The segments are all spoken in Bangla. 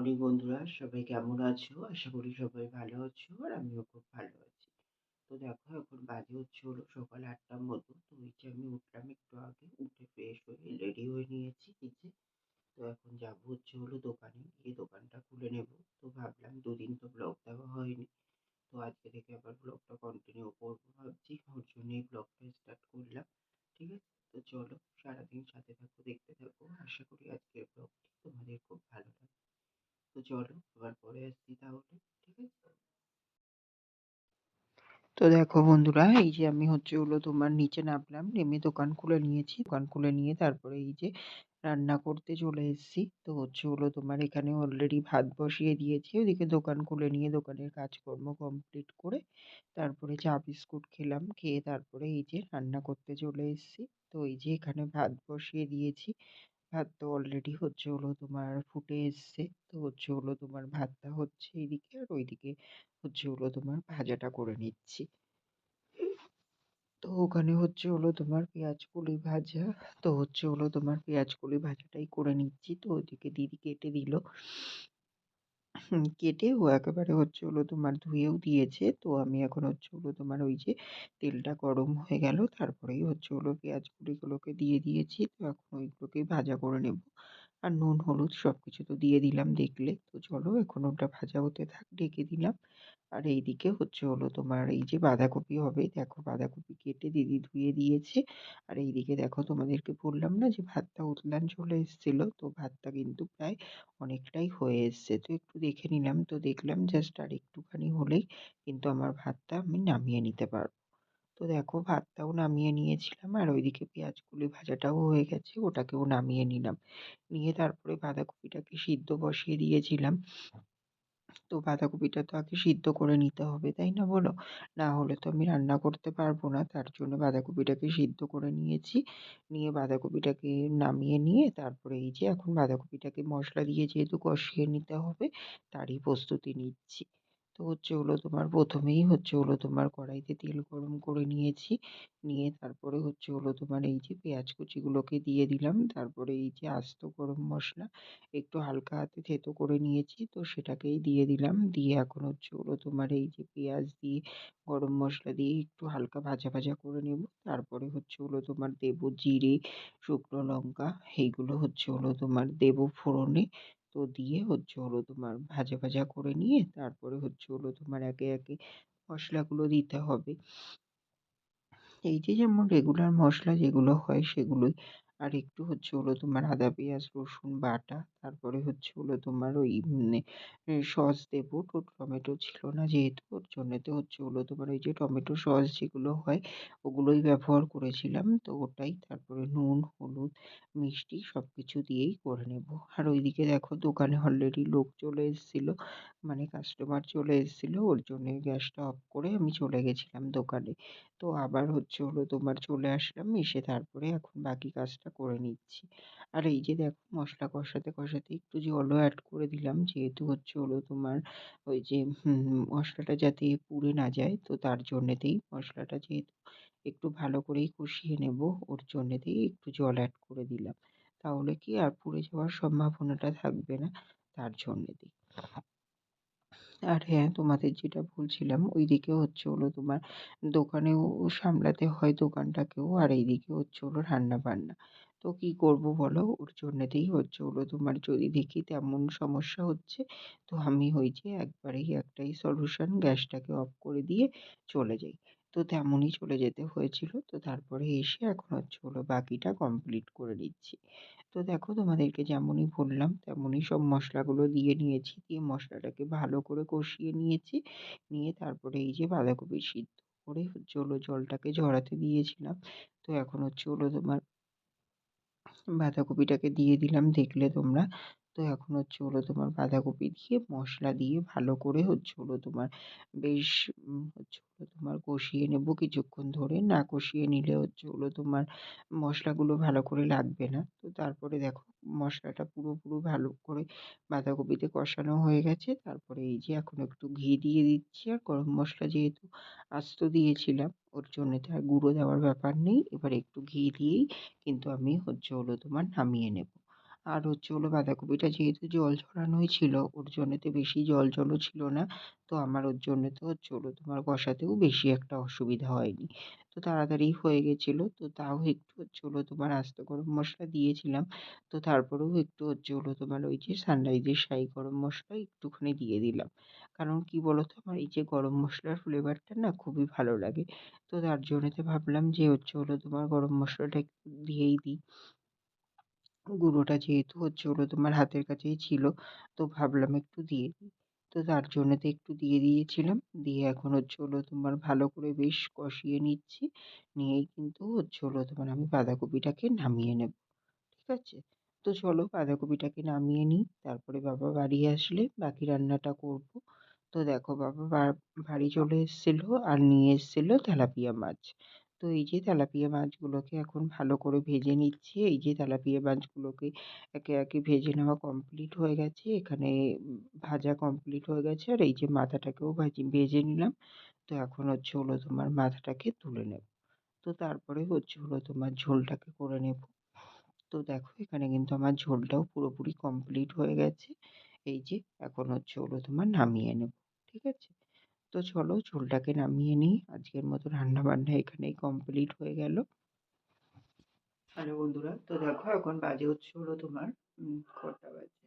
মর্নিং বন্ধুরা, সবাই কেমন আছো? আশা করি সবাই ভালো আছো আর আমিও খুব ভালো আছি। তো দেখো এখন বাজে হচ্ছে হলো সকাল ৮টার মতো। তো এই যে আমি উঠলাম একটু আগে, উঠে ফ্রেশ হয়ে রেডি হয়ে নিয়েছি নিচে। তো এখন যাবো হচ্ছে হলো দোকানে, গিয়ে দোকানটা খুলে নেব। তো ভাবলাম দুদিন তো ব্লগ দেওয়া হয়নি। তো আজকে থেকে আবার ব্লগটা কন্টিনিউ করবো ভাবছি। ওর জন্যই ব্লগটা স্টার্ট করলাম। ঠিক আছে? তো চলো সারাদিন সাথে থাকো, দেখতে থাকো। আশা করি আজকের ব্লগটি তোমাদের খুব ভালো লাগবে। তো চলো আবার পরে আসছি তাহলে। ঠিক আছে? তো দেখো বন্ধুরা, এই যে আমি হচ্ছে হলো তোমার নিচে নামলাম, নেমে দোকান খুলে নিয়েছি। দোকান খুলে নিয়ে তারপরে এই যে রান্না করতে চলে এসেছি। তো হচ্ছে হলো তোমার এখানে অলরেডি ভাত বসিয়ে দিয়েছি। ওদিকে দোকান খুলে নিয়ে দোকানের কাজকর্ম কমপ্লিট করে তারপরে চা বিস্কুট খেলাম। খেয়ে তারপরে এই যে রান্না করতে চলে এসেছি। তো এই যে এখানে ভাত বসিয়ে দিয়েছি। ভাত তো অলরেডি হচ্ছে হলো তোমার ফুটে এসছে। তো হচ্ছে হলো তোমার ভাতটা হচ্ছে এইদিকে, আর ওইদিকে হচ্ছে হলো তোমার ভাজাটা করে নিচ্ছি। তো ওখানে হচ্ছে হলো তোমার পেঁয়াজ কলি ভাজা। তো হচ্ছে হলো তোমার পেঁয়াজ কলি ভাজাটাই করে নিচ্ছি। তো ওইদিকে দিদি কেটে দিল। কেটে ও একেবারে হচ্ছে হলো তোমার ধুয়েও দিয়েছে। তো আমি এখন হচ্ছে হলো তোমার ওই যে তেলটা গরম হয়ে গেল, তারপরেই হচ্ছে হলো পেঁয়াজ কলিগুলোকে দিয়ে দিয়েছি। তো এখন ওইগুলোকেই ভাজা করে নেব। আর নুন হলুদ সবকিছু তো দিয়ে দিলাম দেখলে। তো চলো এখন ওটা ভাজা হতে থাক, ঢেকে দিলাম। আর এইদিকে হচ্ছে হলো তোমার এই যে বাঁধাকপি হবে, দেখো বাঁধাকপি কেটে দিদি ধুয়ে দিয়েছে। আর এইদিকে দেখো তোমাদেরকে বললাম না যে ভাতটা উতলান চলে এসেছিল, তো ভাতটা কিন্তু প্রায় অনেকটাই হয়ে এসছে। তো একটু দেখে নিলাম, তো দেখলাম জাস্ট আর একটুখানি হলেই কিন্তু আমার ভাতটা আমি নামিয়ে নিতে পারবো। তো দেখো ভাতটাও নামিয়ে নিয়েছিলাম, আর ওইদিকে পেঁয়াজকলি ভাজাটাও হয়ে গেছে, ওটাকেও নামিয়ে নিলাম। নিয়ে তারপরে বাঁধাকপিটাকে সিদ্ধ বসিয়ে দিয়েছিলাম। তো বাঁধাকপিটা তো আগে সিদ্ধ করে নিতে হবে, তাই না বলো? না হলে তো আমি রান্না করতে পারবো না। তার জন্য বাঁধাকপিটাকে সিদ্ধ করে নিয়েছি। নিয়ে বাঁধাকপিটাকে নামিয়ে নিয়ে তারপরে এই যে এখন বাঁধাকপিটাকে মশলা দিয়ে যেহেতু কষিয়ে নিতে হবে, তারই প্রস্তুতি নিচ্ছি। তো হচ্ছে হলো তোমার প্রথমেই হচ্ছে হলো তোমার কড়াইতে তেল গরম করে নিয়েছি। নিয়ে তারপরে হচ্ছে হলো তোমার এই যে পেঁয়াজ কুচিগুলোকে দিয়ে দিলাম। তারপরে এই যে আস্ত গরম মশলা একটু হালকা হাতে থেতো করে নিয়েছি, তো সেটাকেই দিয়ে দিলাম। দিয়ে এখন হচ্ছে হলো তোমার এই যে পেঁয়াজ দিয়ে গরম মশলা দিয়ে একটু হালকা ভাজা ভাজা করে নেব। তারপরে হচ্ছে হলো তোমার দেব জিরে, শুকনো লঙ্কা, এইগুলো হচ্ছে হলো তোমার দেব ফোড়নে। তো দিয়ে হচ্ছে হলো তোমার ভাজা ভাজা করে নিয়ে তারপরে হচ্ছে হলো তোমার একে একে মশলাগুলো দিতে হবে। এই যে যেমন রেগুলার মসলা যেগুলো হয় সেগুলোই। আর একটু হচ্ছে হলো তোমার আদা, পেঁয়াজ, রসুন বাটা। তারপরে হচ্ছে হলো তোমার ওই সস দেবো। তো টমেটো ছিল না যেহেতু, ওর জন্যেতে হচ্ছে হলো তোমার ওই যে টমেটো সস যেগুলো হয় ওগুলোই ব্যবহার করেছিলাম। তো ওটাই, তারপরে নুন, হলুদ, মিষ্টি সবকিছু দিয়েই করে নেব। আর ওইদিকে দেখো দোকানে অলরেডি লোক চলে এসেছিল, মানে কাস্টমার চলে এসেছিল। ওর জন্যে গ্যাসটা অফ করে আমি চলে গেছিলাম দোকানে। তো আবার হচ্ছে হলো তোমার চলে আসলাম, এসে তারপরে এখন বাকি কাজটা করে নিচ্ছি। আর এই যে দেখো মশলা কষাতে কষাতে একটু জলও অ্যাড করে দিলাম, যেহেতু হচ্ছে হলো তোমার ওই যে মশলাটা যাতে পুড়ে না যায়, তো তার জন্যেতেই মশলাটা যেহেতু একটু ভালো করেই কষিয়ে নেব, ওর জন্যেতেই একটু জল অ্যাড করে দিলাম। তাহলে কি আর পুড়ে যাওয়ার সম্ভাবনাটা থাকবে না, তার জন্যেতেই। আর হ্যাঁ, তোমাদের যেটা বলছিলাম ওইদিকে হচ্ছে হলো তোমার দোকানেও সামলাতে হয় দোকানটাকেও, আর এইদিকে হচ্ছে হলো রান্না-বান্না। তো কি করব বলো? ওর জন্যেতেই হচ্ছে হলো তোমার যদি দেখি তেমন সমস্যা হচ্ছে, তো আমি ওই যে একবারেই একটাই সলিউশন, গ্যাসটাকে অফ করে দিয়ে চলে যাই। তো তেমনই চলে যেতে হয়েছিল। তো তারপরে এসে এখন হচ্ছে হলো বাকিটা কমপ্লিট করে নিচ্ছি। তো দেখো তোমাদেরকে যেমনই বললাম তেমনই সব মশলাগুলো দিয়ে নিয়েছি। দিয়ে মশলাটাকে ভালো করে কষিয়ে নিয়েছি। নিয়ে তারপরে এই যে বাঁধাকপি সিদ্ধ করে হচ্ছে হলো জলটাকে ঝরাতে দিয়েছিলাম। তো এখন হচ্ছে হলো তোমার বাঁধাকপিটাকে দিয়ে দিলাম দেখলে তোমরা। তো এখন হচ্ছে হলো তোমার বাঁধাকপি দিয়ে মশলা দিয়ে ভালো করে হচ্ছে হলো তোমার বেশ হচ্ছে হলো তোমার কষিয়ে নেব কিছুক্ষণ ধরে। না কষিয়ে নিলে হচ্ছে হলো তোমার মশলাগুলো ভালো করে লাগবে না। তো তারপরে দেখো মশলাটা পুরোপুরি ভালো করে বাঁধাকপিতে কষানো হয়ে গেছে। তারপরে এই যে এখন একটু ঘি দিয়ে দিচ্ছি। আর গরম মসলা যেহেতু আস্ত দিয়েছিলাম, ওর জন্যেতে আর গুঁড়ো দেওয়ার ব্যাপার নেই। এবার একটু ঘি দিয়েই কিন্তু আমি হচ্ছে হলো তোমার নামিয়ে নেব। আর হচ্ছে হলো বাঁধাকপিটা যেহেতু জল ছড়ানোই ছিল, ওর জন্যেতে বেশি জলও ছিল না। তো আমার ওর জন্যে তো হচ্ছে হলো তোমার কষাতেও বেশি একটা অসুবিধা হয়নি। তো তাড়াতাড়ি হয়ে গেছিল। তো তাও একটু হচ্ছে হলো তোমার আস্ত গরম মসলা দিয়েছিলাম। তো তারপরেও একটু হচ্ছে হলো তোমার ওই যে সানরাইজের শাহী গরম মসলা একটুখানি দিয়ে দিলাম। কারণ কি বলতো? আমার এই যে গরম মসলার ফ্লেভারটা না খুবই ভালো লাগে। তো তার জন্যেতে ভাবলাম যে হচ্ছে হলো তোমার গরম মসলাটা একটু দিয়েই দিই। গুঁড়োটা যেহেতু হচ্ছে হলো তোমার হাতের কাছেই ছিল, তো ভাবলাম একটু দিয়ে দিই। তো তার জন্যেতে একটু দিয়ে দিয়েছিলাম। দিয়ে এখন হচ্ছে হলো তোমার ভালো করে বেশ কষিয়ে নিচ্ছি। নিয়েই কিন্তু হচ্ছে হলো তোমার আমি বাঁধাকপিটাকে নামিয়ে নেব। ঠিক আছে? তো চলো বাঁধাকপিটাকে নামিয়ে নিই। তারপরে বাবা বাড়ি আসলে বাকি রান্নাটা করব। তো দেখো বাবা বাড়ি চলে এসেছিল আর নিয়ে এসেছিল তেলাপিয়া মাছ। তো এই যে তেলাপিয়া মাছগুলোকে এখন ভালো করে ভেজে নিচ্ছি। এই যে তেলাপিয়া মাছগুলোকে একে একে ভেজে নেওয়া কমপ্লিট হয়ে গেছে। এখানে ভাজা কমপ্লিট হয়ে গেছে। আর এই যে মাথাটাকেও ভেজে নিলাম। তো এখন হচ্ছে হলো তোমার মাথাটাকে তুলে নেব। তো তারপরে হচ্ছে হলো তোমার ঝোলটাকে করে নেব। তো দেখো এখানে কিন্তু আমার ঝোলটাও পুরোপুরি কমপ্লিট হয়ে গেছে। এই যে এখন হচ্ছে হলো তোমার নামিয়ে নেব। ঠিক আছে? তো চলো ঝোলটাকে নামিয়ে নিই। আজকের মতো রান্নাবান্না এখানেই কমপ্লিট হয়ে গেল। হ্যালো বন্ধুরা, তো দেখো এখন বাজে হচ্ছে হলো তোমার কটা বাজে?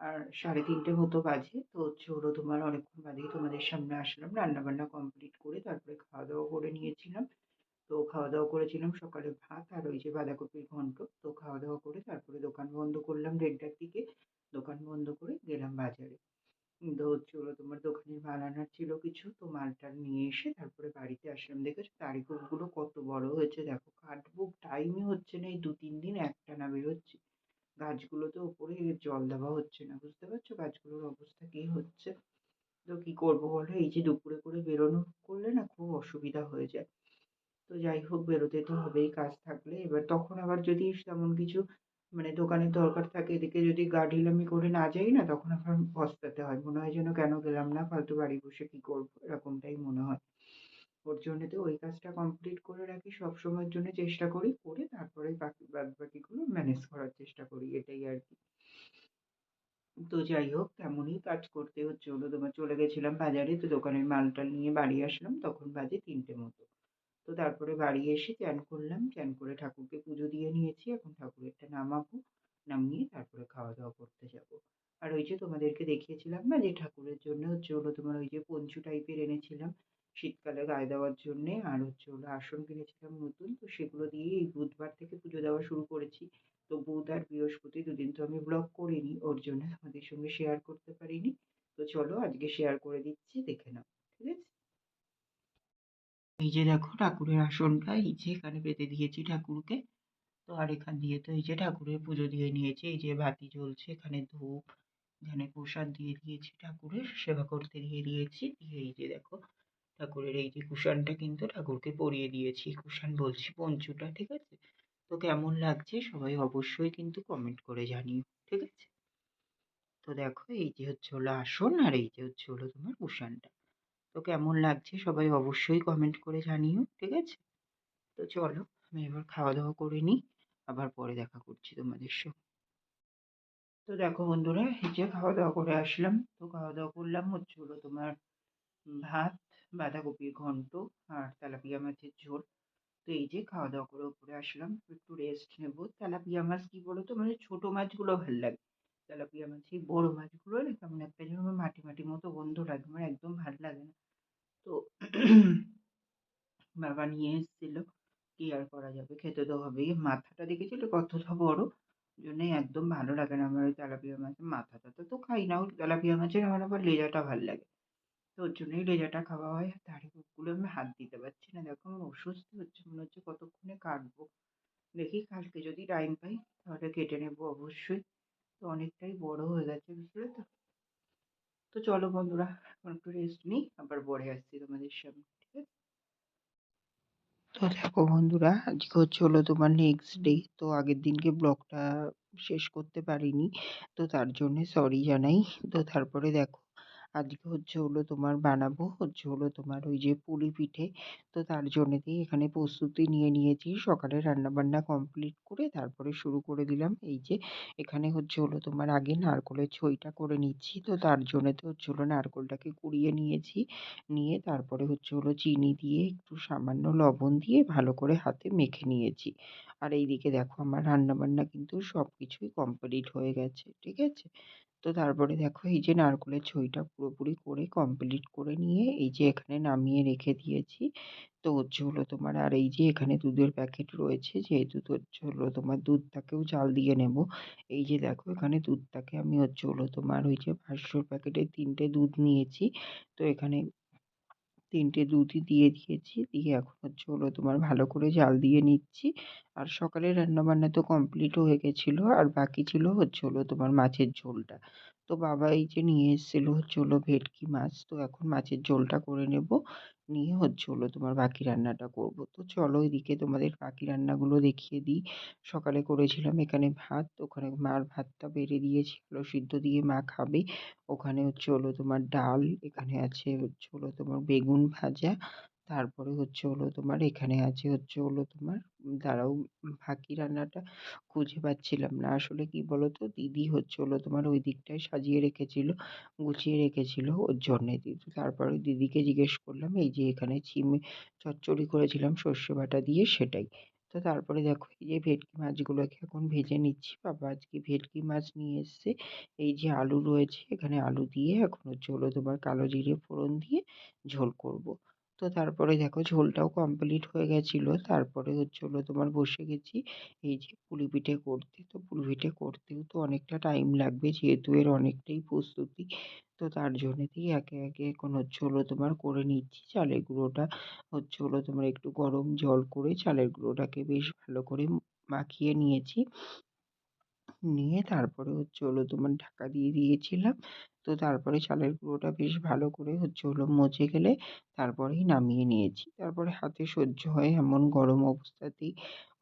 আর 3:30 মতো বাজে। তো হচ্ছে হলো তোমার অনেকক্ষণ বাদেই তোমাদের সামনে আসলাম। রান্নাবান্না কমপ্লিট করে তারপরে খাওয়া-দাওয়া করে নিয়েছিলাম। তো খাওয়া-দাওয়া করেছিলাম সকালে ভাত আর ওই যে বাঁধাকপির ঘন্ট। তো খাওয়া-দাওয়া করে তারপরে দোকান বন্ধ করলাম 1:30টার দিকে। দোকান বন্ধ করে গেলাম বাজারে। তো হচ্ছে হলো তোমার দোকানের মাল আনার ছিল কিছু। তো মাল-টাল নিয়ে এসে তারপরে বাড়িতে আসলাম। দেখেছো চারিফুলগুলো কত বড় হয়েছে দেখো। কাটবো টাইমই হচ্ছে না, এই ২-৩ দিন একটানা বেরোচ্ছি। গাছগুলোতে ওপরে জল দেওয়া হচ্ছে না। বুঝতে পারছো গাছগুলোর অবস্থা কি হচ্ছে? তো কি করবো বলো? এই যে দুপুরে করে বেরোনো করলে না খুব অসুবিধা হয়ে যায়। তো যাই হোক বেরোতে তো হবেই কাজ থাকলে। এবার তখন আবার যদি তেমন কিছু মানে দোকানের দরকার থাকে, এদিকে যদি গা ঢিলামি করে না যাই না, তখন আবার পস্তাতে হয়। মনে হয় যেন কেন গেলাম না, ফালতু বাড়ি বসে কি করবো? এরকমটাই মনে হয়। ওর জন্যে তো ওই কাজটা কমপ্লিট করে রাখি সবসময়ের জন্য চেষ্টা করি। করে তারপরে বাদবাকিগুলো ম্যানেজ করার চেষ্টা করি। এটাই আরকি। তো যাই হোক তেমনই কাজ করতে হচ্ছে হলো তোমার চলে গেছিলাম বাজারে। তো দোকানের মাল-টাল নিয়ে বাড়ি আসলাম। তখন বাজে ৩টে মতো। তো তারপরে বাড়ি এসে চান করলাম। চান করে ঠাকুরকে পুজো দিয়ে নিয়েছি। এখন ঠাকুরেরটা নামাবো। নামিয়ে তারপরে খাওয়া-দাওয়া করতে যাবো। আর ওই যে তোমাদেরকে দেখিয়েছিলাম না যে ঠাকুরের জন্য হচ্ছে হলো তোমার ওই যে পঞ্চু টাইপের এনেছিলাম শীতকালে গায়ে দেওয়ার জন্যে। আর হচ্ছে হলো আসন কিনেছিলাম নতুন। তো সেগুলো দিয়েই এই বুধবার থেকে পুজো দেওয়া শুরু করেছি। তো বুধ আর বৃহস্পতি দুদিন তো আমি ব্লগ করিনি। ওর জন্য তোমাদের সঙ্গে শেয়ার করতে পারিনি। তো চলো আজকে শেয়ার করে দিচ্ছি দেখে নাও। ঠিক আছে? এই যে দেখো ঠাকুরের আসনটা এই যে এখানে পেতে দিয়েছি ঠাকুরকে। তো আর এখান দিয়ে তো এই যে ঠাকুরের পুজো দিয়ে নিয়েছি। এই যে বাতি জ্বলছে, এখানে ধূপ, এখানে প্রসাদ দিয়ে দিয়েছি ঠাকুরের, সেবা করতে দিয়ে দিয়েছি। দিয়ে এই যে দেখো ঠাকুরের এই যে কুশানটা কিন্তু ঠাকুরকে পরিয়ে দিয়েছি। কুশান বলছি পঞ্চুটা। ঠিক আছে? তো কেমন লাগছে সবাই অবশ্যই কিন্তু কমেন্ট করে জানিও। ঠিক আছে? তো দেখো এই যে হচ্ছে হলো আসন আর এই যে হচ্ছে হলো তোমার কুশানটা। তো কেমন লাগছে সবাই অবশ্যই কমেন্ট করে জানিও। ঠিক আছে? তো চলো আমি এবার খাওয়া-দাওয়া করে নিই। আবার পরে দেখা করছি তোমাদের সঙ্গে। তো দেখো বন্ধুরা এই যে খাওয়া-দাওয়া করে আসলাম। তো খাওয়া-দাওয়া করলাম হচ্ছে হলো তোমার ভাত, বাঁধাকপির ঘন্ট আর তেলাপিয়া মাছের ঝোল। তো এই যে খাওয়া-দাওয়া করে উপরে আসলাম। একটু রেস্ট নেব। তেলাপিয়া মাছ কি বলো তো মানে ছোট মাছগুলো ভাল লাগে। তেলাপিয়া মাছ এই বড় মাছগুলো না কেমন একটা যেন মাটি, মাটি মতো গন্ধ লাগে। আমার একদম ভাল লাগে না। তো বাবা নিয়ে এসেছিল। কি আর করা যাবে? খেতে তো হবেই। মাথাটা দেখেছিলে কতটা বড়? ওজন্যই একদম ভালো লাগে না আমার ওই তেলাপিয়া মাছের মাথা-টাথা তো খাই না। ওই তেলাপিয়া মাছের আমার আবার লেজাটা ভাল লাগে। তো ওর জন্যই লেজাটা খাওয়া হয়। আর দাড়ি-গোঁফগুলো আমি হাত দিতে পারছি না। দেখো আমার অস্বস্তি হচ্ছে। মনে হচ্ছে কতক্ষণে কাটবো। দেখি কালকে যদি টাইম পাই তাহলে কেটে নেবো অবশ্যই। তো অনেকটাই বড় হয়ে গেছে বুঝলে তো? তো চলো বন্ধুরা এখন একটু রেস্ট নিই। আবার পরে আসছি তোমাদের সামনে। ঠিক আছে? তো দেখো বন্ধুরা আজকে হচ্ছে হলো তোমার নেক্সট ডে। তো আগের দিনকে ব্লগটা শেষ করতে পারিনি। তো তার জন্যে সরি জানাই। তো তারপরে দেখো আজকে হচ্ছে হলো তোমার বানাবো হচ্ছে হলো তোমার ওই যে পুলি পিঠে। তো তার জন্যেতেই এখানে প্রস্তুতি নিয়ে নিয়েছি। সকালে রান্নাবান্না কমপ্লিট করে তারপরে শুরু করে দিলাম। এই যে এখানে হচ্ছে হলো তোমার আগে নারকোলের ছইটা করে নিচ্ছি। তো তার জন্যেতে হচ্ছে হলো নারকোলটাকে কুড়িয়ে নিয়েছি। নিয়ে তারপরে হচ্ছে হলো চিনি দিয়ে একটু সামান্য লবণ দিয়ে ভালো করে হাতে মেখে নিয়েছি। আর এইদিকে দেখো আমার রান্নাবান্না কিন্তু সবকিছুই কমপ্লিট হয়ে গেছে। ঠিক আছে? তো তারপরে দেখো এই যে নারকোলের ছইটা পুরোপুরি করে কমপ্লিট করে নিয়ে এই যে এখানে নামিয়ে রেখে দিয়েছি। তো হচ্ছে হলো তোমার আর এই যে এখানে দুধের প্যাকেট রয়েছে, যেহেতু তো হচ্ছে হলো তোমার দুধটাকেও জাল দিয়ে নেব। এই যে দেখো এখানে দুধটাকে আমি হচ্ছে হলো তোমার ওই যে 500 প্যাকেটের ৩ টে দুধ নিয়েছি। তো এখানে ৩ টে দুধই দিয়ে দিয়েছি। দিয়ে এখন হচ্ছে হলো তোমার ভালো করে জাল দিয়ে নিচ্ছি। আর সকালের রান্নাবান্না তো কমপ্লিট হয়ে গেছিল। আর বাকি ছিল হচ্ছে হলো তোমার মাছের ঝোলটা। তো বাবা এই যে নিয়ে এসেছিল হচ্ছে হলো ভেটকি মাছ। তো এখন মাছের ঝোলটা করে নেব। নিয়ে হচ্ছে হলো তোমার বাকি রান্নাটা করব। তো চলো এদিকে তোমাদের বাকি রান্নাগুলো দেখিয়ে দিই। সকালে করেছিলাম এখানে ভাত, ওখানে মার ভাতটা বেড়ে দিয়েছি আলু সিদ্ধ দিয়ে মা খাবে। ওখানে হচ্ছে হলো তোমার ডাল, এখানে আছে হচ্ছে হলো তোমার বেগুন ভাজা, তারপরে হচ্ছে হলো তোমার এখানে আছে হচ্ছে হলো তোমার দাঁড়াও, বাকি রান্নাটা খুঁজে পাচ্ছিলাম না। আসলে কি বলতো, দিদি হচ্ছে হলো তোমার ওই দিকটায় সাজিয়ে রেখেছিল, গুছিয়ে রেখেছিল ওর জন্যে। দিদি তারপরে দিদিকে জিজ্ঞেস করলাম, এই যে এখানে চচ্চড়ি করেছিলাম সর্ষে বাটা দিয়ে, সেটাই। তো তারপরে দেখো এই যে ভেটকি মাছগুলোকে এখন ভেজে নিচ্ছি। বাবা আজকে ভেটকি মাছ নিয়ে এসছে। এই যে আলু রয়েছে, এখানে আলু দিয়ে এখন হচ্ছে হলো তোমার কালো জিরে ফোড়ন দিয়ে ঝোল করব। তো তারপরে দেখো ঝোলটাও কমপ্লিট হয়ে গেছিল। তারপরে হচ্ছে হলো তোমার বসে গেছি এই যে পুলি পিঠে করতে। তো পুলি পিঠে করতেও তো অনেকটা টাইম লাগবে, যেহেতু এর অনেকটাই প্রস্তুতি। তো তার জন্যেতেই একে একে এখন হচ্ছে হলো তোমার করে নিচ্ছি। চালের গুঁড়োটা হচ্ছে হলো তোমার একটু গরম জল করে চালের গুঁড়োটাকে বেশ ভালো করে মাখিয়ে নিয়েছি। নিয়ে তারপরে হচ্ছে হলো তোমার ঢাকা দিয়ে দিয়েছিলাম। তো তারপরে চালের গুঁড়োটা বেশ ভালো করে হচ্ছে হলো মজে গেলে তারপরেই নামিয়ে নিয়েছি। তারপরে হাতে সহ্য হয় এমন গরম অবস্থাতেই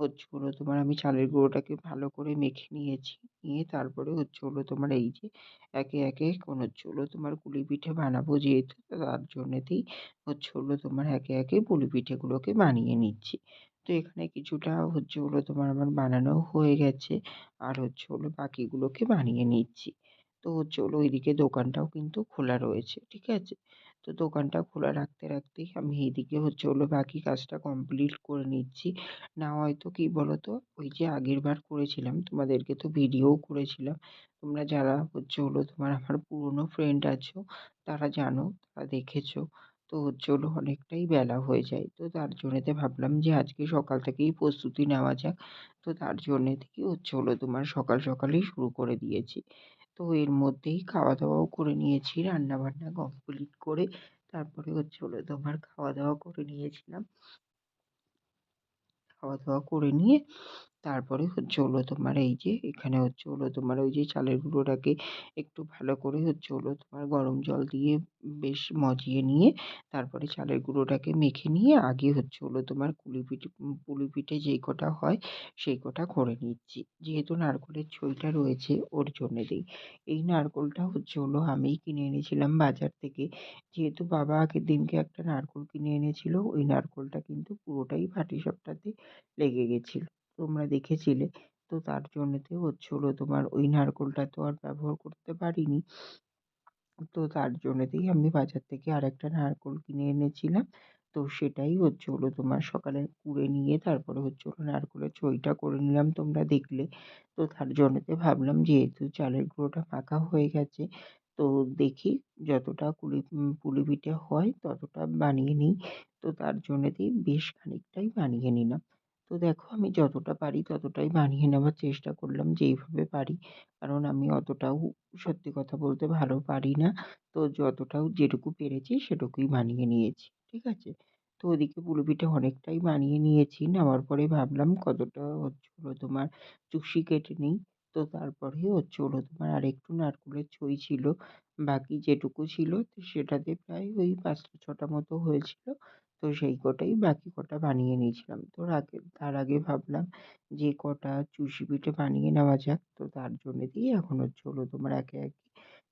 হচ্ছে হলো তোমার আমি চালের গুঁড়োটাকে ভালো করে মেখে নিয়েছি। নিয়ে তারপরে হচ্ছে হলো তোমার এই যে একে একে এখন হচ্ছে হলো তোমার পুলি পিঠে বানাবো, যেহেতু তো তার জন্যেতেই হচ্ছে হলো তোমার একে একে পুলি পিঠেগুলোকে বানিয়ে নিচ্ছি। তো এখানে কিছুটা হচ্ছে হলো তোমার আমার বানানো হয়ে গেছে। আর হচ্ছে হলো বাকিগুলোকে বানিয়ে নিচ্ছি। তো হচ্ছে হলো ওইদিকে দোকানটাও কিন্তু খোলা রয়েছে। ঠিক আছে? তো দোকানটা খোলা রাখতে রাখতেই আমি এইদিকে হচ্ছে হলো বাকি কাজটা কমপ্লিট করে নিচ্ছি। না হয়তো কি বলতো, ওই যে আগেরবার করেছিলাম তোমাদেরকে তো ভিডিওও করেছিলাম। তোমরা যারা হচ্ছে হলো তোমার আমার পুরনো ফ্রেন্ড আছো তারা জানো, তারা দেখেছো। তো হচ্ছে হলো অনেকটাই বেলা হয়ে যায়। তো তার জন্যেতে ভাবলাম যে আজকে সকাল থেকেই প্রস্তুতি নেওয়া যাক। তো তার জন্যে থেকেই হচ্ছে হলো তোমার সকাল সকালেই শুরু করে দিয়েছি। তো এর মধ্যেই খাওয়া-দাওয়াও করে নিয়েছি, রান্নাবান্না কমপ্লিট করে তারপরে হচ্ছে হলো তোমার খাওয়া-দাওয়া করে নিয়েছিলাম। খাওয়া-দাওয়া করে নিয়ে তারপরে হচ্ছে হলো তোমার এই যে এখানে হচ্ছে হলো তোমার ওই যে চালের গুঁড়োটাকে একটু ভালো করে হচ্ছে হলো তোমার গরম জল দিয়ে বেশ মজিয়ে নিয়ে তারপরে চালের গুঁড়োটাকে মেখে নিয়ে আগে হচ্ছে হলো তোমার পুলি পিঠে যেই কটা হয় সেই কটা করে নিচ্ছি। যেহেতু নারকোলের ছইটা রয়েছে ওর জন্যেতেই। এই নারকোলটা হচ্ছে হলো আমিই কিনে এনেছিলাম বাজার থেকে। যেহেতু বাবা আগের দিনকে একটা নারকোল কিনে এনেছিল, ওই নারকোলটা কিন্তু পুরোটাই পাটিসাপটাতে লেগে গেছিল। তোমরা দেখেছিলে। তো তার জন্যেতে হচ্ছে হলো তোমার ওই নারকোলটা তো আর ব্যবহার করতে পারিনি। তো তার জন্যেতেই আমি বাজার থেকে আরেকটা নারকোল কিনে এনেছিলাম। তো সেটাই হচ্ছে হলো তোমার সকালে কুড়ে নিয়ে তারপরে হচ্ছে হলো নারকোলের ছইটা করে নিলাম, তোমরা দেখলে। তো তার জন্যেতে ভাবলাম যেহেতু চালের গুঁড়োটা মাখা হয়ে গেছে, তো দেখি যতটা পুলি পিঠে হয় ততটা বানিয়ে নিই। তো তার জন্যেতেই বেশ খানিকটাই বানিয়ে নিলাম। তো দেখো আমি যতটা পারি ততটাই বানিয়ে নেওয়ার চেষ্টা করলাম, যেইভাবে পারি। কারণ আমি অতটাও সত্যি কথা বলতে ভালো পারি না। তো যতটাও যেটুকু পেরেছি সেটুকুই বানিয়ে নিয়েছি। ঠিক আছে? তো ওদিকে পুলি পিঠে অনেকটাই বানিয়ে নিয়েছি। নেওয়ার পরে ভাবলাম কতটা হচ্ছে হলো তোমার চুষি কেটে নিই। তো তারপরে হচ্ছে হলো তোমার আরেকটু নারকোলের ছই ছিল। বাকি যেটুকু ছিল তো সেটাতে প্রায় ওই ৫টা ৬টা মতো হয়েছিল। তো সেই কটাই বাকি কটা বানিয়ে নিয়েছিলাম। তার আগে ভাবলাম যে কটা চুষি পিঠে বানিয়ে নেওয়া যাক। তো তার জন্যেতেই এখন হচ্ছে হলো তোমার একে একে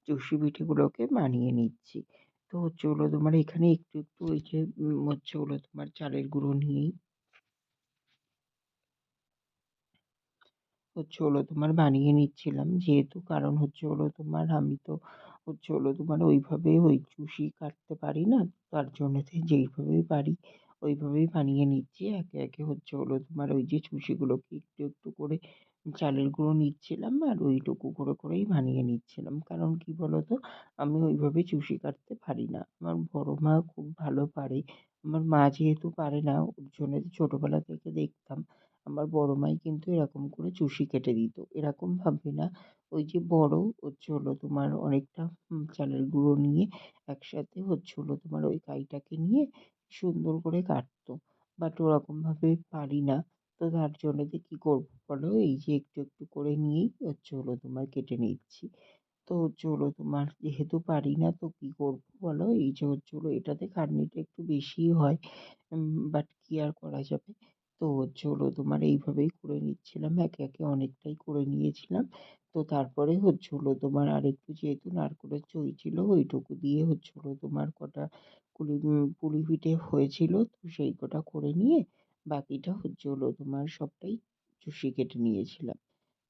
চুষি পিঠেগুলোকে বানিয়ে নিচ্ছি। তো হচ্ছে হলো তোমার এখানে একটু, একটু ওই যে হচ্ছে হলো তোমার চালের গুঁড়ো নিয়েই হচ্ছে হলো তোমার বানিয়ে নিচ্ছিলাম। যেহেতু কারণ হচ্ছে হলো তোমার আমি তো হচ্ছে হলো তোমার ওইভাবে ওই চুষি কাটতে পারি না। তার জন্যেতে যেইভাবেই পারি ওইভাবেই বানিয়ে নিচ্ছি। একে, একে হচ্ছে হলো তোমার ওই যে চুষিগুলোকে একটু, একটু করে চালের গুঁড়ো নিচ্ছিলাম আর ওইটুকু করে, করেই বানিয়ে নিচ্ছিলাম। কারণ কি বলতো? আমি ওইভাবে চুষি কাটতে পারি না। আমার বড় মা খুব ভালো পারে। আমার মা যেহেতু পারে না ওর জন্য ছোটবেলা থেকে দেখতাম আমার বড় মাই কিন্তু এরকম করে চুষি কেটে দিত। এরকমভাবে না ওই যে বড় হচ্ছে হলো তোমার অনেকটা চালের গুঁড়ো নিয়ে একসাথে হচ্ছে হলো তোমার ওই কাইটাকে নিয়ে সুন্দর করে কাটতো। বাট ওরকমভাবে পারি না। তো তার জন্যেতে কি করব বলো? এই যে একটু, একটু করে নিয়েই হচ্ছে হলো তোমার কেটে নিচ্ছি। তো হচ্ছে হলো তোমার যেহেতু পারি না তো কি করব বলো? এই যে হচ্ছে হলো এটাতে খাটনিটা একটু বেশিই হয়। বাট কি আর করা যাবে? তো হচ্ছে হলো তোমার এইভাবেই করে নিচ্ছিলাম। একে, একে অনেকটাই করে নিয়েছিলাম। তো তারপরে হচ্ছে হলো তোমার আরেকটু যেহেতু নারকোলের ছই ছিল ওইটুকু দিয়ে হচ্ছে হলো তোমার কটা পুলি পিঠে হয়েছিল। তো সেই কটা করে নিয়ে বাকিটা হচ্ছে হলো তোমার সবটাই চুষি কেটে নিয়েছিলাম।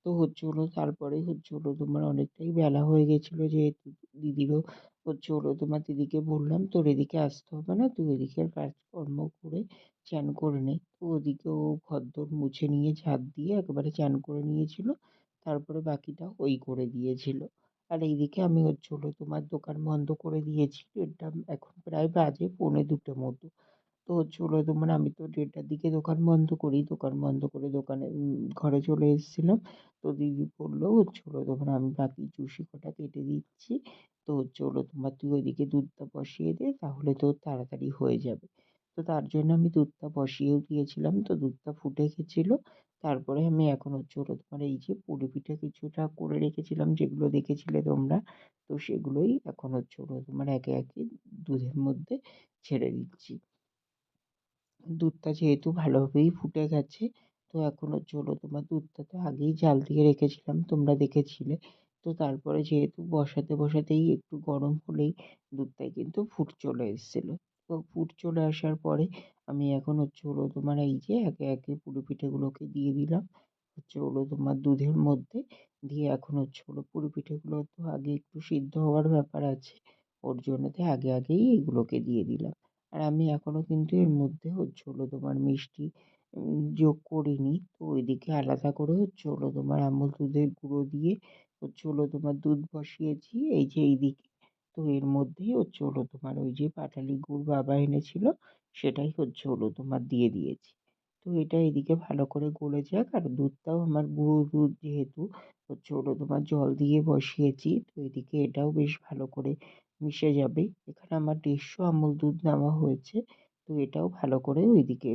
তো হচ্ছে হলো তারপরে হচ্ছে হলো তোমার অনেকটাই বেলা হয়ে গেছিলো যেহেতু দিদিরও হচ্ছে হলো তোমার দিদিকে বললাম তোর এদিকে আসতে হবে না তুই ওদিকের কাজকর্ম করে চান করে নে। তো ওদিকে ও ঘরদোর মুছে নিয়ে ঝাঁট দিয়ে একেবারে চান করে নিয়েছিল। তারপরে বাকিটা ওই করে দিয়েছিল। আর এইদিকে আমি হচ্ছে হলো তোমার দোকান বন্ধ করে দিয়েছি। এটা এখন প্রায় বাজে 1:45 মতো। তো হচ্ছে হলো তোমার আমি তো 1:30টার দিকে দোকান বন্ধ করি। দোকান বন্ধ করে দোকানে ঘরে চলে এসেছিলাম। তো দিদি বলল হচ্ছে হলো তোমার আমি বাকি চুষি কটা কেটে দিচ্ছি। তো হচ্ছে হলো তোমার তুই ওইদিকে দুধটা বসিয়ে দে তাহলে তোর তাড়াতাড়ি হয়ে যাবে। তো তার জন্য আমি দুধটা বসিয়েও দিয়েছিলাম। তো দুধটা ফুটে গেছিল। তারপরে আমি এখন হচ্ছে হলো তোমার এই যে পুলি পিঠে কিছুটা করে রেখেছিলাম যেগুলো দেখেছিলে তোমরা। তো সেগুলোই এখন হচ্ছে হলো তোমার একে, একে দুধের মধ্যে ছেড়ে দিচ্ছি। দুধটা যেহেতু ভালোভাবেই ফুটে গেছে তো এখন হচ্ছে হলো তোমার দুধটা তো আগেই জাল দিয়ে রেখেছিলাম তোমরা দেখেছিলে। তো তারপরে যেহেতু বসাতে বসাতেই একটু গরম হলেই দুধটায় কিন্তু ফুট চলে এসেছিলো। তো ফুট চলে আসার পরে আমি এখন হচ্ছে হলো তোমার এই যে একে একে পুলি পিঠেগুলোকে দিয়ে দিলাম হচ্ছে হলো তোমার দুধের মধ্যে। দিয়ে এখন হচ্ছে হলো পুলি পিঠেগুলো তো আগে একটু সিদ্ধ হওয়ার ব্যাপার আছে। ওর জন্যতে আগে আগেই এগুলোকে দিয়ে দিলাম। আর আমি এখনো কিন্তু এর মধ্যে হচ্ছে হলো তোমার মিষ্টি যোগ করিনি। তো ওইদিকে আলাদা করে হচ্ছে হলো তোমার আমুল দুধের গুঁড়ো দিয়ে হচ্ছে হলো তোমার দুধ বসিয়েছি এই যে এইদিকে। তো এর মধ্যেই হচ্ছে হলো তোমার ওই যে পাটালি গুড় বাবা এনেছিল সেটাই হচ্ছে হলো তোমার দিয়ে দিয়েছি। তো এটা এদিকে ভালো করে গলে যাক আর দুধটাও আমার গুঁড়ো দুধ যেহেতু হচ্ছে হলো তোমার জল দিয়ে বসিয়েছি। তো এদিকে এটাও বেশ ভালো করে মিশে যাবে। এখানে আমার 150 আমুল দুধ নেওয়া হয়েছে। তো এটাও ভালো করে ওইদিকে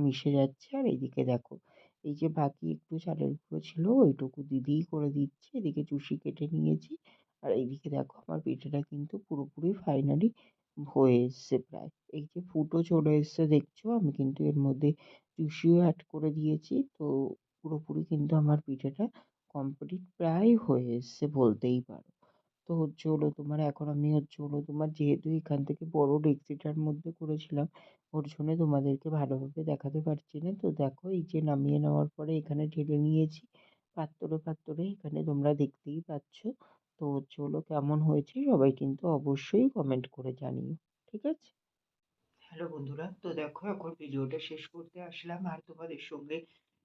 মিশে যাচ্ছে। আর এইদিকে দেখো এই যে বাকি একটু চালের গুঁড়ো ছিল ওইটুকু দিদিই করে দিচ্ছে। এদিকে চুষি কেটে নিয়েছি। আর এইদিকে দেখো আমার পিঠেটা কিন্তু পুরোপুরি ফাইনালি হয়ে এসছে প্রায়। এই যে ফুটও চলে এসছে দেখছো আমি কিন্তু এর মধ্যে চুষিও অ্যাড করে দিয়েছি। তো পুরোপুরি কিন্তু আমার পিঠেটা কমপ্লিট প্রায় হয়ে এসছে বলতেই পারো। তো হচ্ছে হলো তোমার এখন আমি হচ্ছে হলো তোমার যেহেতু এখান থেকে বড় ডেকচিটার মধ্যে করেছিলাম ওর জন্য তোমাদেরকে ভালোভাবে দেখাতে পারছি না। তো দেখো এই যে নামিয়ে নেওয়ার পরে এখানে ঢেলে নিয়েছি পাত্রে পাত্রে এখানে তোমরা দেখতেই পাচ্ছ। তো হচ্ছে হলো কেমন হয়েছে সবাই কিন্তু অবশ্যই কমেন্ট করে জানিও। ঠিক আছে? হ্যালো বন্ধুরা, তো দেখো এখন ভিডিওটা শেষ করতে আসলাম আর তোমাদের সঙ্গে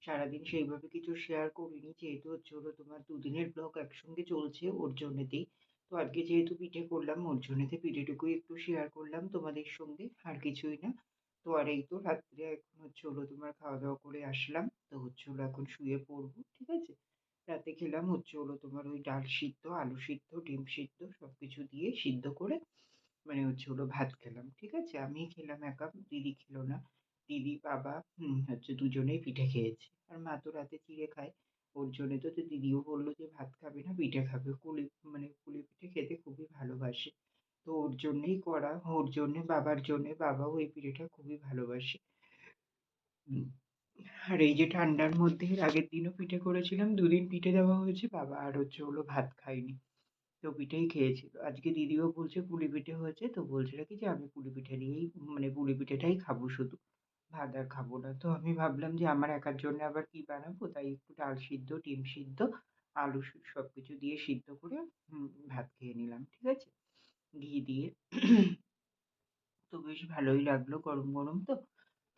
সারাদিন সেইভাবে কিছু শেয়ার করিনি যেহেতু হচ্ছে হলো তোমার দুদিনের ব্লগ একসঙ্গে চলছে ওর জন্যেতেই। তো আজকে যেহেতু পিঠে করলাম ওর জন্যেতে পিঠেটুকুই একটু শেয়ার করলাম তোমাদের সঙ্গে আর কিছুই না। তো আর এই তো রাত্রে এখন হচ্ছে হলো তোমার খাওয়া দাওয়া করে আসলাম। তো হচ্ছে হলো এখন শুয়ে পড়বো। ঠিক আছে? রাতে খেলাম হচ্ছে হলো তোমার ওই ডাল সিদ্ধ আলু সিদ্ধ ডিম সিদ্ধ সবকিছু দিয়ে সিদ্ধ করে মানে হচ্ছে হলো ভাত খেলাম। ঠিক আছে? আমিই খেলাম একা, দিদি খেলো না। দিদি, বাবা হচ্ছে দুজনেই পিঠে খেয়েছে। আর মা তো রাতে চিড়ে খায়। ওর জন্য তো দিদিও বলল যে ভাত খাবে না, পিঠে খাবে। পুলি পিঠে খেতে খুবই ভালোবাসে। তো ওর জন্যেই করা, ওর জন্যে, বাবার জন্যে। বাবাও এই পিঠেটা খুবই ভালোবাসে। হুম। আর এই যে ঠান্ডার মধ্যে এর আগের দিনও পিঠে করেছিলাম। 2 দিন পিঠে দেওয়া হয়েছে। বাবা আর হচ্ছে হলো ভাত খায়নি। তো পিঠেই খেয়েছিল। আজকে দিদিও বলছে পুলি পিঠে হয়েছে, তো বলছিল কি যে আমি পুলি পিঠে দিয়েই মানে পুলি পিঠেটাই খাবো শুধু। ভাত আর খাবো না। তো আমি ভাবলাম যে আমার একার জন্য আবার কি বানাবো? তাই একটু ডাল সিদ্ধ, ডিম সিদ্ধ, আলু সবকিছু দিয়ে সিদ্ধ করে ভাত খেয়ে নিলাম। ঠিক আছে? ঘি দিয়ে। তো বেশ ভালোই লাগলো গরম, গরম তো।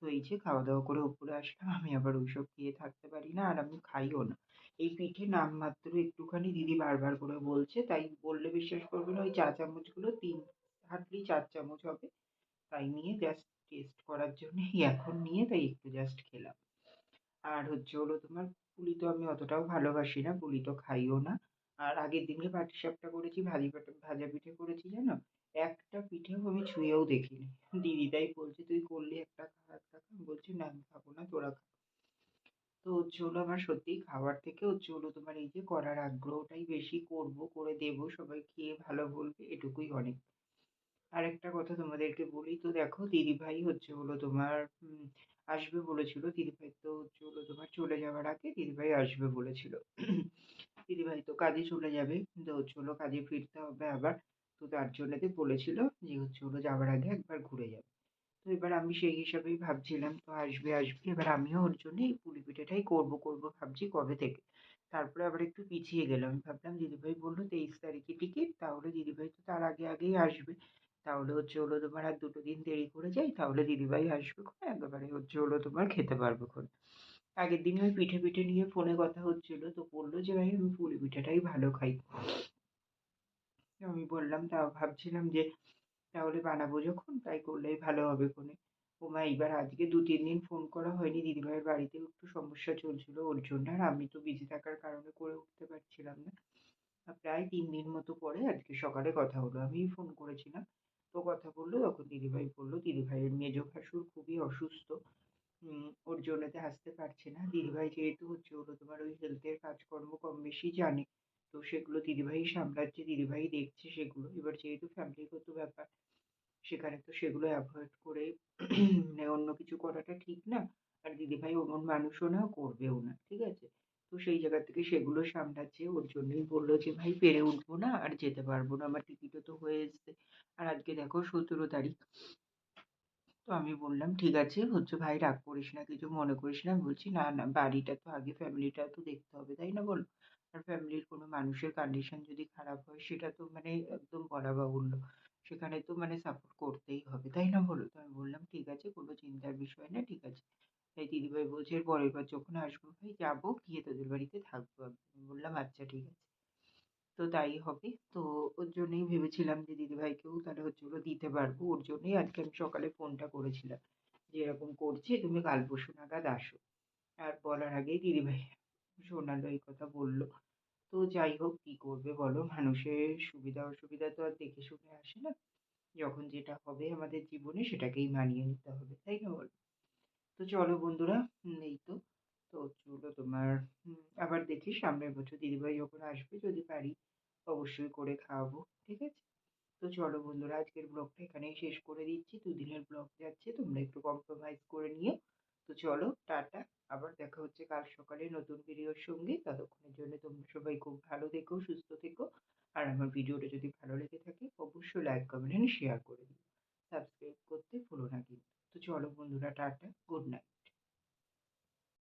তো এই যে খাওয়া-দাওয়া করে উপরে আসলাম। আমি আবার ওইসব খেয়ে থাকতে পারি না, আর আমি খাইও না। এই পিঠে নামমাত্র একটুখানি দিদি বারবার করে বলছে, তাই বললে বিশ্বাস করবে না, ওই চা চামচগুলো ৩ হার্ডলি ৪ চামচ হবে। তাই নিয়ে জাস্ট টেস্ট করার জন্যই এখন নিয়ে তাই একটু জাস্ট খেলাম। আর হচ্ছে হলো তোমার পুলি তো আমি অতটাও ভালোবাসি না, পুলি তো খাইও না। আর আগের দিনকে পাটিসাপটা করেছি, ভাজা পিঠে করেছি জানো? একটা পিঠেও আমি ছুঁয়েও দেখিনি। দিদি তাই বলছে, "তুই করলি একটা খা, একটা খা।" আমি বলছি, "না আমি খাবো না, তোরা খা।" তো হচ্ছে হলো আমার সত্যিই খাওয়ার থেকে হচ্ছে হলো তোমার এই যে করার আগ্রহটাই বেশি, করবো, করে দেবো, সবাই খেয়ে ভালো বলবে, এটুকুই অনেক। আরেকটা কথা তোমাদেরকে বলি, তো দেখো দিদিভাই হচ্ছে হলো তোমার আসবে বলেছিল। দিদিভাই তো হচ্ছে হলো তোমার চলে যাওয়ার আগে দিদিভাই আসবে বলেছিল। দিদিভাই তো কাজে চলে যাবে। কিন্তু হচ্ছে হলো কাজে ফিরতে হবে আবার। তো তার জন্যেতে বলেছিল যে হচ্ছে হলো যাওয়ার আগে একবার ঘুরে যাবে। তো এবার আমি সেই হিসাবেই ভাবছিলাম, তো আসবে, আসবে। এবার আমিও ওর জন্য এই পুলি পিঠেটাই করবো, করবো ভাবছি কবে থেকে। তারপরে আবার একটু পিছিয়ে গেলাম। ভাবলাম দিদিভাই বলল ২৩ তারিখে টিকিট, তাহলে দিদিভাই তো তার আগে, আগেই আসবে। তাহলে হচ্ছে হলো তোমার আর ২ টো দিন দেরি করে যাই, তাহলে দিদিভাই আসবে ক্ষনে, একেবারে হচ্ছে হলো তোমার খেতে পারবো ক্ষনে। আগের দিন ওই পিঠে, পিঠে নিয়ে ফোনে কথা হচ্ছিল, তো বলল যে, "ভাই আমি পুলি পিঠেটাই ভালো খাই।" আমি বললাম, তাও ভাবছিলাম যে তাহলে বানাবো যখন তাই করলেই ভালো হবে ক্ষনে। ওমা এইবার আজকে ২-৩ দিন ফোন করা হয়নি, দিদিভাইয়ের বাড়িতেও একটু সমস্যা চলছিল ওর জন্য, আর আমি তো বিজি থাকার কারণে করে উঠতে পারছিলাম না। প্রায় ৩ দিন মতো পরে আজকে সকালে কথা হলো। আমিই ফোন করেছিলাম। তো কথা বলল, তখন দিদিভাই বলল দিদিভাইয়ের মেজ ভাসুর খুবই অসুস্থ। ওর জন্যতে আসতে পারছে না। দিদিভাই যেহেতু হচ্ছে হলো তোমার ওই হেলথের কাজকর্ম কম বেশি জানে। তো সেগুলো দিদিভাই সামলাচ্ছে, দিদিভাই দেখছে সেগুলো। এবার যেহেতু ফ্যামিলিগত ব্যাপার, সেখানে তো সেগুলো এভয়েড করে মানে অন্য কিছু করাটা ঠিক না। আর দিদিভাই অমন মানুষও না, করবেও না। ঠিক আছে? তো সেই জায়গা থেকে সেগুলো সামলাচ্ছে। ওর জন্যই বলল যে, "ভাই পেরে উঠবো না, আর যেতে পারবো না। আমার টিকিটও তো হয়ে এসছে।" আর আজকে দেখো ১৭ তারিখ। তো আমি বললাম, "ঠিক আছে, হচ্ছে ভাই রাগ করিস না, কিছু মনে করিস না।" আমি বলছি, "না, না, বাড়িটা তো আগে ফ্যামিলিটা তো দেখতে হবে, তাই না বলো? আর ফ্যামিলির কোনো মানুষের কন্ডিশন যদি খারাপ হয় সেটা তো মানে একদম বলা বাহুল্য। সেখানে তো মানে সাপোর্ট করতেই হবে, তাই না বলো?" তো আমি বললাম, "ঠিক আছে, কোনো চিন্তার বিষয় না, ঠিক আছে।" তাই দিদিভাই বলছে, "এর পরের বার যখন আসবো ভাই যাবো, গিয়ে তোদের বাড়িতে থাকবো আমি।" আমি বললাম, "আচ্ছা ঠিক আছে।" তো তাই হবে। তো ওর জন্যই ভেবেছিলাম যে দিদিভাইকেও তাহলে হচ্ছে হলো দিতে পারবো। ওর জন্যই আজকে আমি সকালে ফোনটা করেছিলাম। যে এরকম করছি, তুমি কাল পরশু নাগাদ আসো। আর বলার আগেই দিদিভাই শোনালো, এই কথা বলল। তো যাই হোক, কি করবে বলো? মানুষের সুবিধা অসুবিধা তো আর দেখে শুনে আসে না। যখন যেটা হবে আমাদের জীবনে সেটাকেই মানিয়ে নিতে হবে, তাই না বলো? তো চলো বন্ধুরা, এই তো। তো হচ্ছে হলো তোমার আবার দেখি সামনের বছর দিদিভাই যখন আসবে, যদি পারি অবশ্যই করে খাওয়াবো। ঠিক আছে? তো চলো বন্ধুরা, আজকের ব্লগটা এখানেই শেষ করে দিচ্ছি। ২ দিনের ব্লগ যাচ্ছে, তোমরা একটু কম্প্রোমাইজ করে নিও। তো চলো টাটা। আবার দেখা হচ্ছে কাল সকালে নতুন ভিডিওর সঙ্গে। ততক্ষণের জন্য তোমরা সবাই খুব ভালো থেকো, সুস্থ থেকো। আর আমার ভিডিওটা যদি ভালো লেগে থাকে অবশ্যই লাইক, কমেন্ট এন্ড শেয়ার করে দিও। সাবস্ক্রাইব করতে ভুলো না কিন্তু। তো চলো বন্ধুরা, টাটা, গুড নাইট।